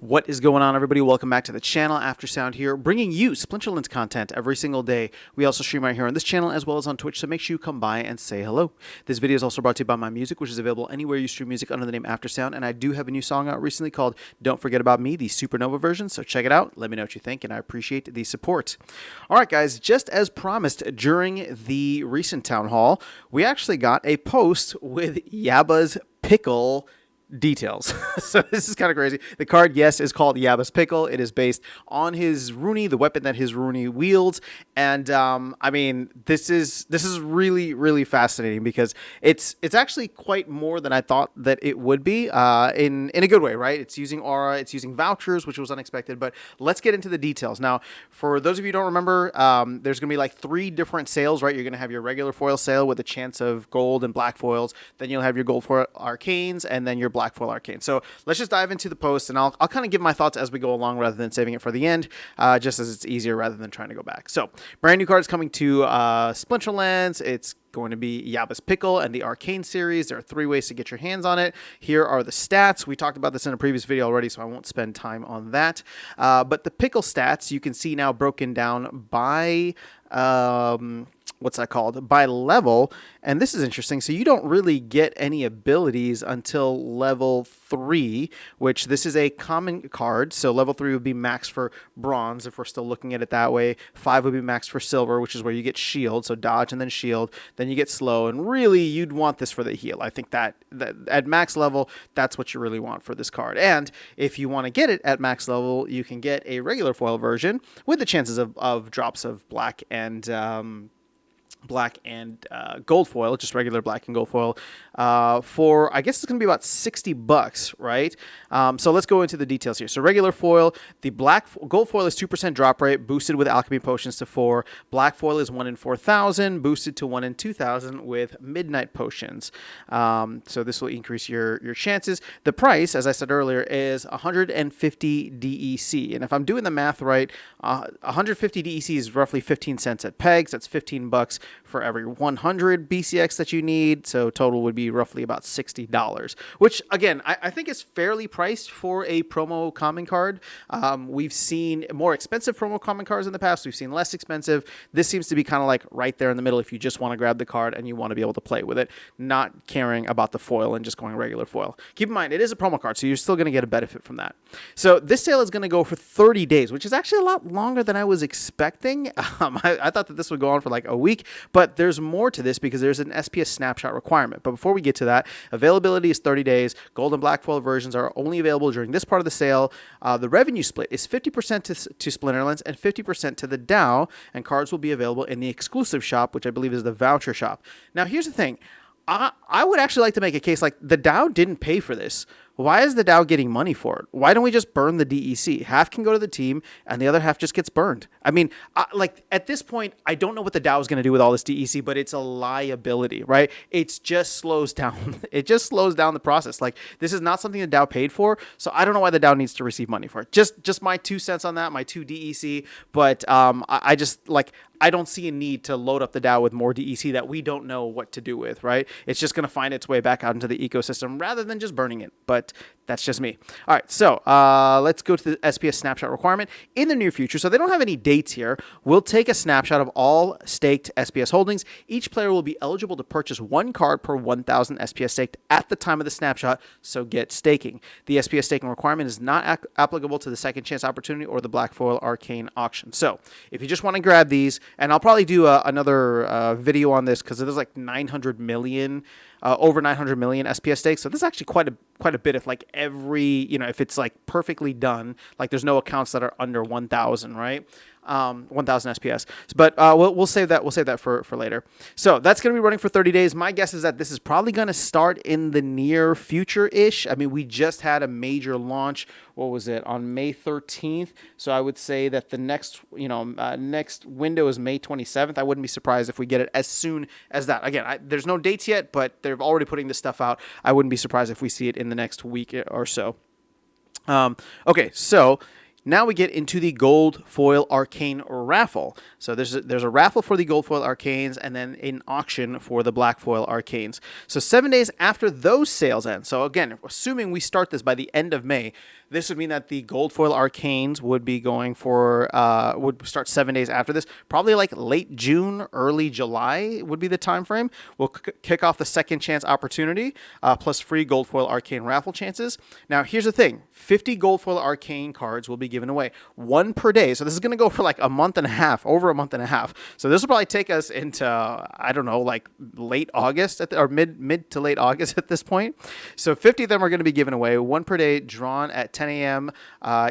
What is going on, everybody? Welcome back to the channel. After Sound here, bringing you Splinterlands content every single day. We also stream right here on this channel as well as on Twitch, so make sure you come by and say hello. This video is also brought to you by My Music, which is available anywhere you stream music under the name After Sound, and I do have a new song out recently called Don't Forget About Me, the Supernova version, so check it out. Let me know what you think, and I appreciate the support. All right, guys, just as promised during the recent town hall, we actually got a post with Yabas Pickle details. So this is kind of crazy. The card, yes, is called Yabas Pickle. It is based on his Rooney, the weapon that his Rooney wields. And I mean, this is really fascinating because it's actually quite more than I thought that it would be, in a good way, right? It's using aura, it's using vouchers, which was unexpected. But let's get into the details now. For those of you who don't remember, there's gonna be like 3 different sales, right? You're gonna have your regular foil sale with a chance of gold and black foils. Then you'll have your gold foil arcanes, and then your black foil arcane. So let's just dive into the post, and I'll kind of give my thoughts as we go along rather than saving it for the end, just as it's easier rather than trying to go back. So brand new cards coming to Splinterlands. It's going to be Yabas Pickle and the Arcane series. There are 3 ways to get your hands on it. Here are the stats. We talked about this in a previous video already, so I won't spend time on that. But the Pickle stats you can see now broken down by what's that called? By level. And this is interesting. So you don't really get any abilities until level 3, which this is a common card. So level 3 would be max for bronze if we're still looking at it that way. 5 would be max for silver, which is where you get shield. So dodge and then shield. Then you get slow. And really, you'd want this for the heal. I think that at max level, that's what you really want for this card. And if you want to get it at max level, you can get a regular foil version with the chances of drops of black and gold foil, just regular black and gold foil, for, I guess it's going to be about $60, right? So let's go into the details here. So regular foil, the gold foil is 2% drop rate, boosted with alchemy potions to 4. Black foil is 1 in 4,000, boosted to 1 in 2,000 with midnight potions. So this will increase your chances. The price, as I said earlier, is 150 DEC. And if I'm doing the math right, 150 DEC is roughly 15 cents at pegs. That's $15 for every 100 BCX that you need. So total would be roughly about $60, which again, I think is fairly priced for a promo common card. We've seen more expensive promo common cards in the past. We've seen less expensive. This seems to be kind of like right there in the middle if you just want to grab the card and you want to be able to play with it, not caring about the foil and just going regular foil. Keep in mind, it is a promo card, so you're still going to get a benefit from that. So this sale is going to go for 30 days, which is actually a lot longer than I was expecting. I thought that this would go on for like a week, but there's more to this because there's an SPS snapshot requirement. But before we get to that, availability is 30 days. Gold and black foil versions are only available during this part of the sale. The revenue split is 50% to Splinterlands and 50% to the DAO, and cards will be available in the exclusive shop, which I believe is the voucher shop. Now, here's the thing. I would actually like to make a case like the DAO didn't pay for this. Why is the DAO getting money for it? Why don't we just burn the DEC? Half can go to the team, and the other half just gets burned. I mean, like at this point, I don't know what the DAO is going to do with all this DEC, but it's a liability, right? It just slows down. It just slows down the process. Like this is not something the DAO paid for, so I don't know why the DAO needs to receive money for it. Just my 2 cents on that, my 2 DEC. But I just like. I don't see a need to load up the DAO with more DEC that we don't know what to do with, right? It's just going to find its way back out into the ecosystem rather than just burning it. But that's just me. All right, so let's go to the SPS snapshot requirement in the near future. So they don't have any dates here. We'll take a snapshot of all staked SPS holdings. Each player will be eligible to purchase 1 card per 1,000 SPS staked at the time of the snapshot, so get staking. The SPS staking requirement is not applicable to the second chance opportunity or the black foil arcane auction. So if you just want to grab these, and I'll probably do another video on this because there's like 900 million, over 900 million SPS stakes. So this is actually quite a bit if like every, if it's like perfectly done, like there's no accounts that are under 1,000, right? 1,000 SPS. But we'll save that. We'll save that for later. So that's going to be running for 30 days. My guess is that this is probably going to start in the near future-ish. I mean, we just had a major launch. What was it? On May 13th. So I would say that the next, next window is May 27th. I wouldn't be surprised if we get it as soon as that. Again, there's no dates yet, but they're already putting this stuff out. I wouldn't be surprised if we see it in the next week or so. Okay, so Now we get into the gold foil arcane raffle. So there's a raffle for the gold foil arcanes and then an auction for the black foil arcanes. So 7 days after those sales end. So again, assuming we start this by the end of May, this would mean that the gold foil arcanes would be going for would start 7 days after this. Probably like late June, early July would be the time frame. We'll kick off the second chance opportunity plus free gold foil arcane raffle chances. Now here's the thing: 50 gold foil arcane cards will be given away, one per day. So this is going to go for like a month and a half, over a month and a half. So this will probably take us into I don't know, like late August or mid to late August at this point. So 50 of them are going to be given away, one per day, drawn at 10 a.m.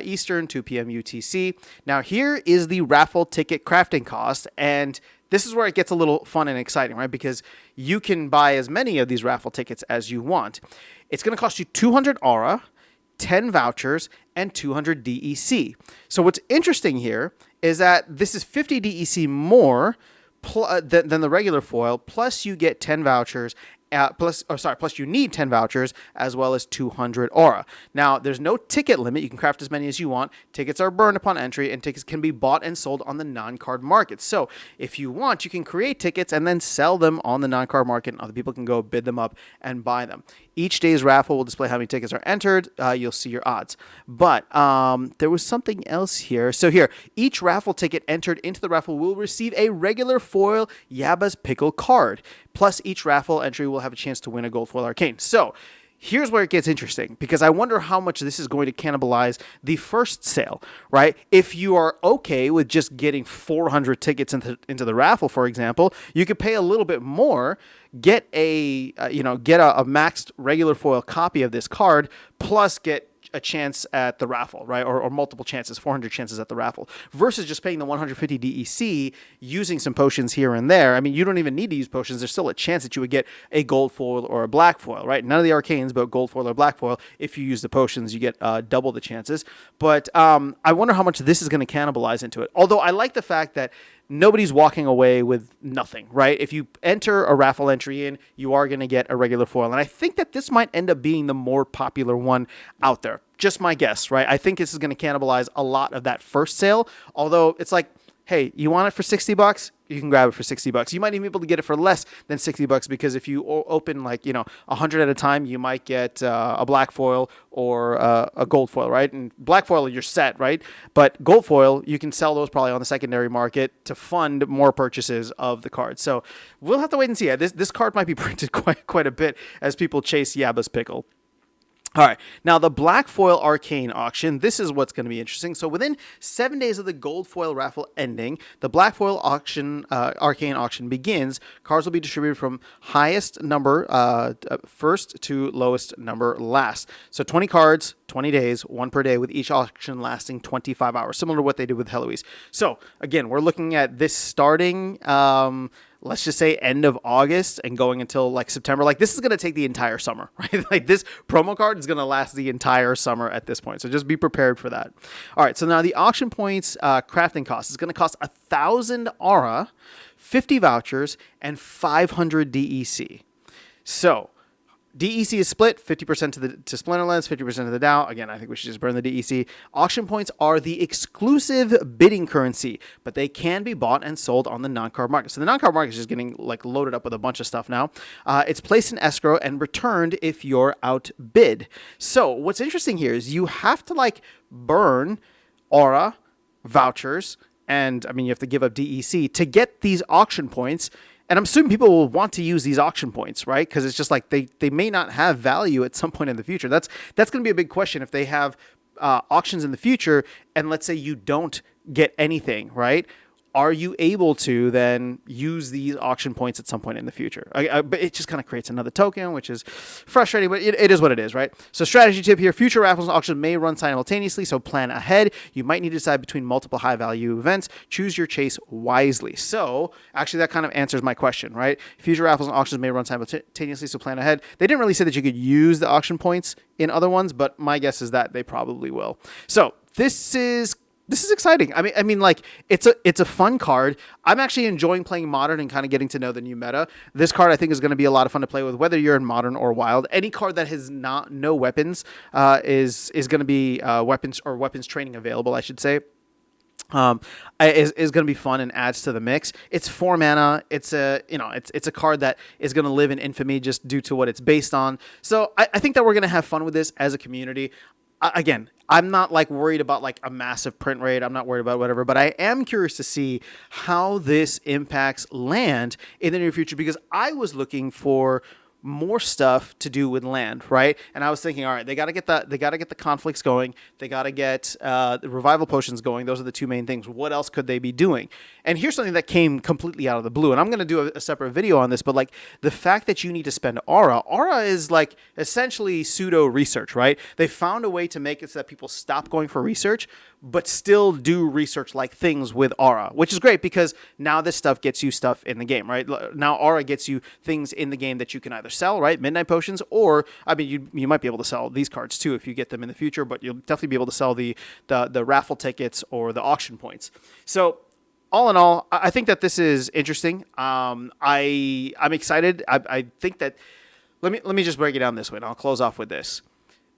Eastern, 2 p.m. UTC. Now here is the raffle ticket crafting cost, and this is where it gets a little fun and exciting, right? Because you can buy as many of these raffle tickets as you want. It's going to cost you 200 aura, 10 vouchers, and 200 DEC. So what's interesting here is that this is 50 DEC more than the regular foil, plus you get 10 vouchers, plus you need 10 vouchers as well as 200 aura. Now, there's no ticket limit. You can craft as many as you want. Tickets are burned upon entry, and tickets can be bought and sold on the non-card market. So if you want, you can create tickets and then sell them on the non-card market, and other people can go bid them up and buy them. Each day's raffle will display how many tickets are entered. You'll see your odds. But there was something else here. So here, each raffle ticket entered into the raffle will receive a regular foil Yabas Pickle card. Plus, each raffle entry will have a chance to win a gold foil arcane. So here's where it gets interesting, because I wonder how much this is going to cannibalize the first sale, right? If you are okay with just getting 400 tickets into the raffle, for example, you could pay a little bit more, get a maxed regular foil copy of this card, plus get a chance at the raffle, right? Or multiple chances, 400 chances at the raffle, versus just paying the 150 DEC, using some potions here and there. I mean, you don't even need to use potions. There's still a chance that you would get a gold foil or a black foil, right? None of the arcanes, but gold foil or black foil. If you use the potions, you get double the chances. But I wonder how much this is going to cannibalize into it. Although I like the fact that nobody's walking away with nothing, right? If you enter a raffle entry in, you are going to get a regular foil. And I think that this might end up being the more popular one out there. Just my guess, right? I think this is going to cannibalize a lot of that first sale. Although it's like, hey, you want it for $60? You can grab it for $60. You might even be able to get it for less than $60, because if you open 100 at a time, you might get a black foil or a gold foil, right? And black foil, you're set, right? But gold foil, you can sell those probably on the secondary market to fund more purchases of the card. So we'll have to wait and see. This card might be printed quite a bit as people chase Yabas Pickle. All right, now the black foil arcane auction, this is what's going to be interesting. So within 7 days of the gold foil raffle ending, the black foil auction, arcane auction begins. Cards will be distributed from highest number first to lowest number last. So 20 cards, 20 days, one per day, with each auction lasting 25 hours, similar to what they did with Heloise. So again, we're looking at this starting let's just say end of August and going until like September. Like, this is going to take the entire summer, right? Like, this promo card is going to last the entire summer at this point. So just be prepared for that. All right. So now the auction points crafting cost is going to cost 1,000 aura, 50 vouchers, and 500 DEC. So DEC is split 50% to Splinterlands, 50% to the DAO. Again, I think we should just burn the DEC. Auction points are the exclusive bidding currency, but they can be bought and sold on the non-card market. So the non-card market is just getting like loaded up with a bunch of stuff now. It's placed in escrow and returned if you're outbid. So what's interesting here is you have to like burn aura, vouchers, and I mean, you have to give up DEC to get these auction points. And I'm assuming people will want to use these auction points, right? Because it's just like they may not have value at some point in the future. That's going to be a big question if they have auctions in the future, and let's say you don't get anything, right? Are you able to then use these auction points at some point in the future? But it just kind of creates another token, which is frustrating, but it is what it is, right? So strategy tip here, future raffles and auctions may run simultaneously, so plan ahead. You might need to decide between multiple high-value events. Choose your chase wisely. So actually, that kind of answers my question, right? Future raffles and auctions may run simultaneously, so plan ahead. They didn't really say that you could use the auction points in other ones, but my guess is that they probably will. So this is This is exciting. I mean, like it's a fun card. I'm actually enjoying playing Modern and kind of getting to know the new meta. This card I think is going to be a lot of fun to play with, whether you're in Modern or Wild. Any card that has not no weapons is going to be weapons training available, I should say. Um, is going to be fun and adds to the mix. It's 4 mana. It's it's a card that is going to live in infamy just due to what it's based on. So I think that we're going to have fun with this as a community. Again, I'm not like worried about like a massive print rate. I'm not worried about whatever, but I am curious to see how this impacts land in the near future, because I was looking for more stuff to do with land, right? And I was thinking, all right, they got to get the conflicts going. They got to get the revival potions going. Those are the two main things. What else could they be doing? And here's something that came completely out of the blue. And I'm going to do a separate video on this, but like the fact that you need to spend aura is like essentially pseudo research, right? They found a way to make it so that people stop going for research, but still do research like things with aura, which is great because now this stuff gets you stuff in the game, right? Now aura gets you things in the game that you can either sell, right? Midnight potions, or I mean, you might be able to sell these cards too if you get them in the future, but you'll definitely be able to sell the raffle tickets or the auction points. So all in all, I think that this is interesting. I'm excited. I think that let me just break it down this way, and I'll close off with this.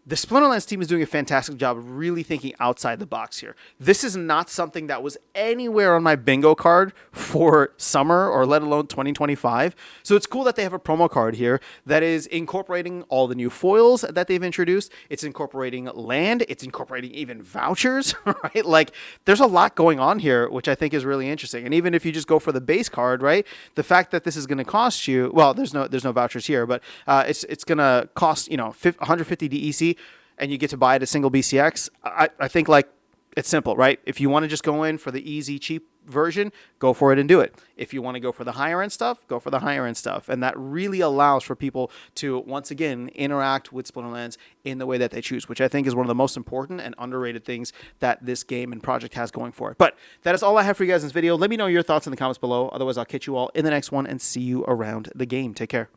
The Splinterlands team is doing a fantastic job of really thinking outside the box here. This is not something that was anywhere on my bingo card for summer or let alone 2025. So it's cool that they have a promo card here that is incorporating all the new foils that they've introduced. It's incorporating land. It's incorporating even vouchers, right? Like there's a lot going on here, which I think is really interesting. And even if you just go for the base card, right? The fact that this is going to cost you, well, there's no vouchers here, but it's going to cost, 150 DEC. And you get to buy it a single BCX, I think like it's simple, right? If you want to just go in for the easy, cheap version, go for it and do it. If you want to go for the higher end stuff, go for the higher end stuff. And that really allows for people to, once again, interact with Splinterlands in the way that they choose, which I think is one of the most important and underrated things that this game and project has going for it. But that is all I have for you guys in this video. Let me know your thoughts in the comments below. Otherwise, I'll catch you all in the next one and see you around the game. Take care.